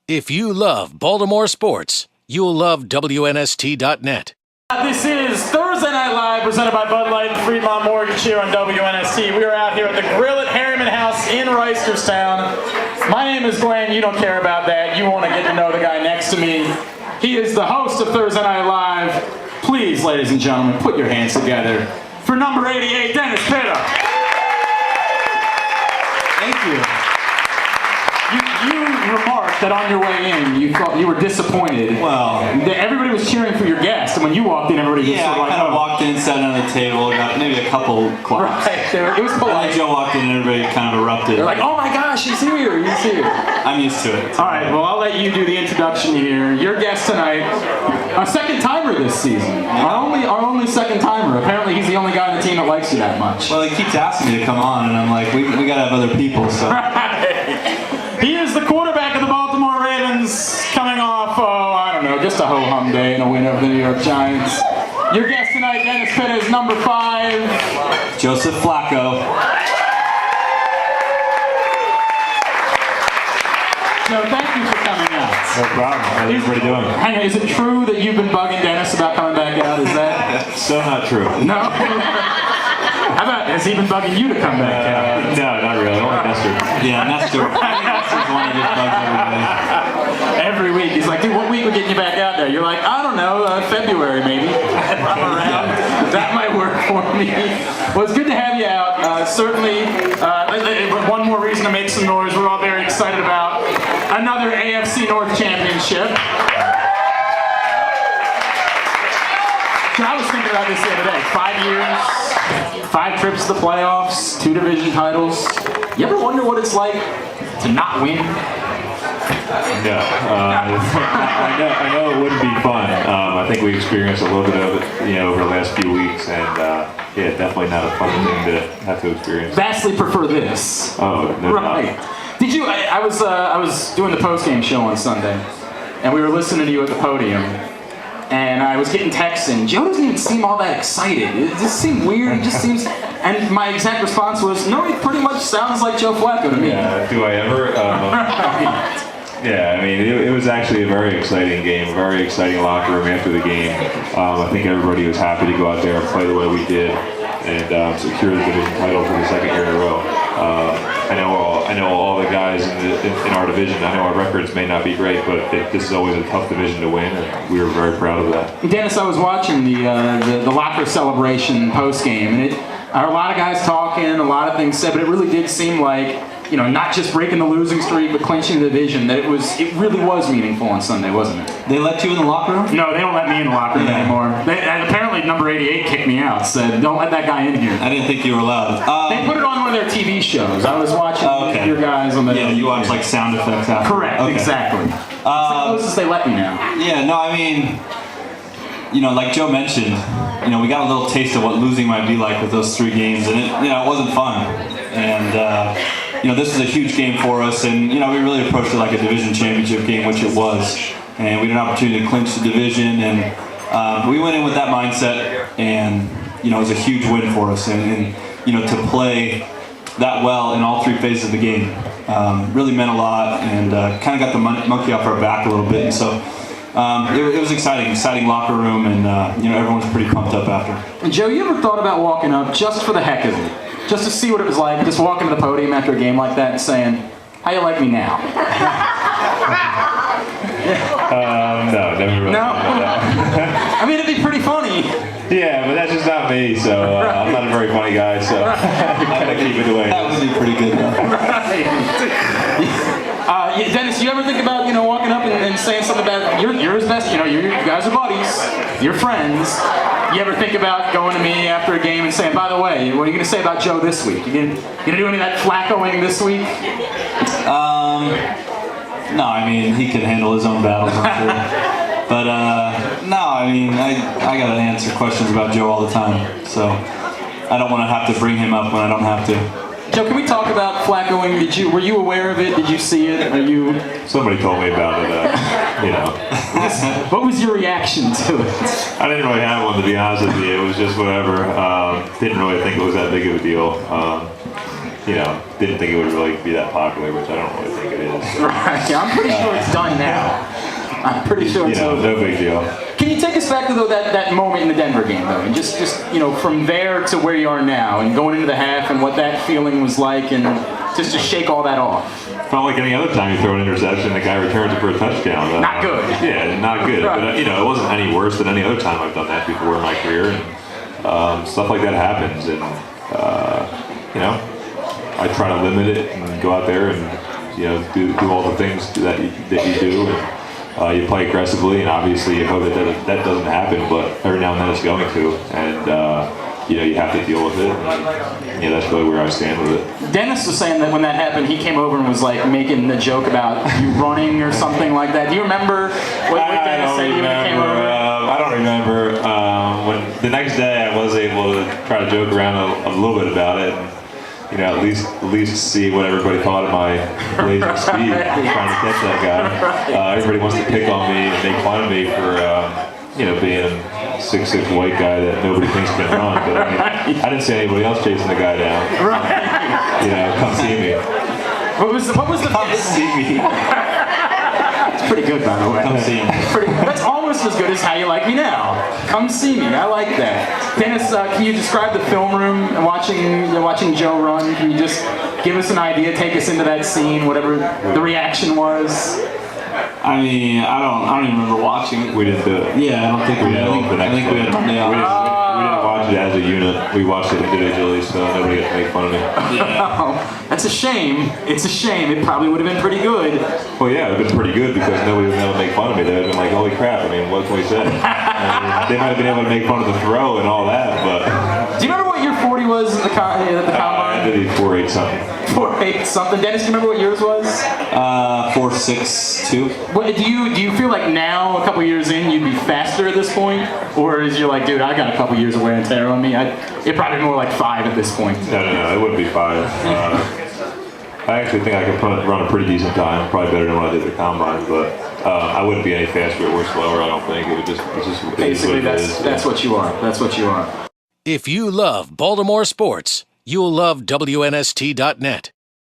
If you love Baltimore sports, you'll love WNST.net. This is Thursday Night Live, presented by Bud Light and Fremont Mortgage here on WNST. We are out here at the Grill at Harriman House in Reisterstown. My name is Glenn. You don't care about that. You want to get to know the guy next to me. He is the host of Thursday Night Live. Please, ladies and gentlemen, put your hands together for number 88, Dennis Pitta. Thank you. You remarked that on your way in, you thought you were disappointed. Well, everybody was cheering for your guest, and when you walked in, everybody was yeah, sort of like, I kind of walked in, sat down at the table, got maybe a couple claps. Right, it was And polite. then Joe walked in, and everybody kind of erupted. They're like, oh my gosh, he's here, he's here. I'm used to it. All right, well, I'll let you do the introduction here. Your guest tonight, a second timer this season. Our only second timer. Apparently, he's the only guy on the team that likes you that much. Well, he keeps asking me to come on, and I'm like, we gotta have other people, so. He is the quarterback of the Baltimore Ravens, coming off, I don't know, just a ho-hum day and a win over the New York Giants. Your guest tonight, Dennis Pitta, is number 5. Joseph Flacco. No, thank you for coming out. No problem. How's everybody doing? Hang on, is it true that you've been bugging Dennis about coming back out? Is that? So not true. No? How about, has he been bugging you to come back out? No, not really. Only Nestor. Yeah, Nestor. Nestor's one of just bugs everybody. Every week, he's like, dude, what week we're getting you back out there? You're like, I don't know, February maybe. If I'm around. That might work for me. Well, it's good to have you out. Certainly, one more reason to make some noise. We're all very excited about another AFC North championship. So I was thinking about this the other day. 5 years, 5 trips to the playoffs, 2 division titles. You ever wonder what it's like to not win? No. I know it wouldn't be fun. I think we experienced a little bit of it, over the last few weeks, and yeah, definitely not a fun thing to have to experience. Vastly prefer this. Oh, no. Right. Did you? I was doing the post-game show on Sunday, and we were listening to you at the podium. And I was getting texts, and Joe doesn't even seem all that excited. It just seemed weird. He just seems. And my exact response was, "No, he pretty much sounds like Joe Flacco to me." Yeah. Do I ever? Yeah. I mean, it was actually a very exciting game. A very exciting locker room after the game. I think everybody was happy to go out there and play the way we did, and secure the division title for the second year in a row. I know all the guys in our division. I know our records may not be great, but this is always a tough division to win, and we were very proud of that. Dennis, I was watching the locker celebration post game, and a lot of guys talking, a lot of things said, but it really did seem like, not just breaking the losing streak, but clinching the division. That it really was meaningful on Sunday, wasn't it? They let you in the locker room? No, they don't let me in the locker room anymore. Apparently, number 88 kicked me out. Said, "Don't let that guy in here." I didn't think you were allowed. They put it on one of their TV shows. I was watching your guys on the. Yeah, you watch like sound effects after. Correct, exactly. It's the closest they let me now. Yeah, no, I mean, like Joe mentioned, we got a little taste of what losing might be like with those 3 games, and it wasn't fun. And this is a huge game for us, and we really approached it like a division championship game, which it was. And we had an opportunity to clinch the division, and we went in with that mindset, and it was a huge win for us, and to play that well in all 3 phases of the game really meant a lot, and kind of got the monkey off our back a little bit, and so it was exciting locker room, and everyone was pretty pumped up after. And Joe, you ever thought about walking up just for the heck of it, just to see what it was like, just walking to the podium after a game like that and saying, "How you like me now?" No, never really. No. I mean, it'd be pretty funny. Yeah, but that's just not me, so I'm not a very funny guy, so I'm going to keep it the way it That would be pretty good, though. Right. Dennis, you ever think about, walking up and saying something about, you're his best, you guys are buddies, you're friends. You ever think about going to me after a game and saying, by the way, what are you going to say about Joe this week? You going to do any of that Flaccoing this week? No, I mean, he can handle his own battles, I'm sure. But, no, I mean, I got to answer questions about Joe all the time, so I don't want to have to bring him up when I don't have to. Joe, can we talk about Flaccoing? Were you aware of it? Did you see it? Somebody told me about it, What was your reaction to it? I didn't really have one, to be honest with you. It was just whatever. Didn't really think it was that big of a deal. didn't think it would really be that popular, which I don't really think it is. Right. I'm pretty sure it's done now. I'm pretty sure it's over. No big deal. Can you take us back to though that moment in the Denver game though, and just from there to where you are now, and going into the half, and what that feeling was like, and just to shake all that off? Felt like any other time you throw an interception, the guy returns it for a touchdown. Not good. Yeah, not good. Right. But it wasn't any worse than any other time I've done that before in my career, and stuff like that happens, and I try to limit it and go out there and do all the things that you do. And, you play aggressively, and obviously you hope that doesn't happen, but every now and then it's going to, and you have to deal with it. And, that's really where I stand with it. Dennis was saying that when that happened, he came over and was like making the joke about you running or something like that. Do you remember what Dennis said when he came over? I don't remember. When the next day I was able to try to joke around a little bit about it. And, at least see what everybody thought of my blazing speed, trying to catch that guy. Everybody wants to pick on me and make fun of me for, being a 6'6" white guy that nobody thinks can run. But I didn't see anybody else chasing the guy down. Right. Come see me. What was the? Come see me. It's pretty good, by the way. Come see me. That's almost as good as How You Like Me Now. Come see me. I like that. Dennis, can you describe the film room and watching Joe run? Can you just give us an idea, take us into that scene, whatever the reaction was? I mean, I don't even remember watching it. We didn't do it. Yeah, I don't think we did. I think we had a day off. We didn't watch it as a unit. We watched it individually, so nobody got to make fun of me. Yeah. Oh, that's a shame. It's a shame. It probably would have been pretty good. Well, yeah, it would have been pretty good because nobody would have been able to make fun of me. They would have been like, holy crap, I mean, what can we say? They might have been able to make fun of the throw and all that, but... Do you remember what your 40 was at the combine? I did 4.8 something. 4.8 something. Dennis, do you remember what yours was? 4.62. What, do you feel like now, a couple years in, you'd be faster at this point? Or is you're like, dude, I got a couple years of wear and tear on me? It'd probably be more like 5 at this point. No, it wouldn't be 5. I actually think I could run a pretty decent time, probably better than what I did at the combine, but I wouldn't be any faster or slower, I don't think. It's just basically, that's what you are. That's what you are. If you love Baltimore sports, you'll love WNST.net.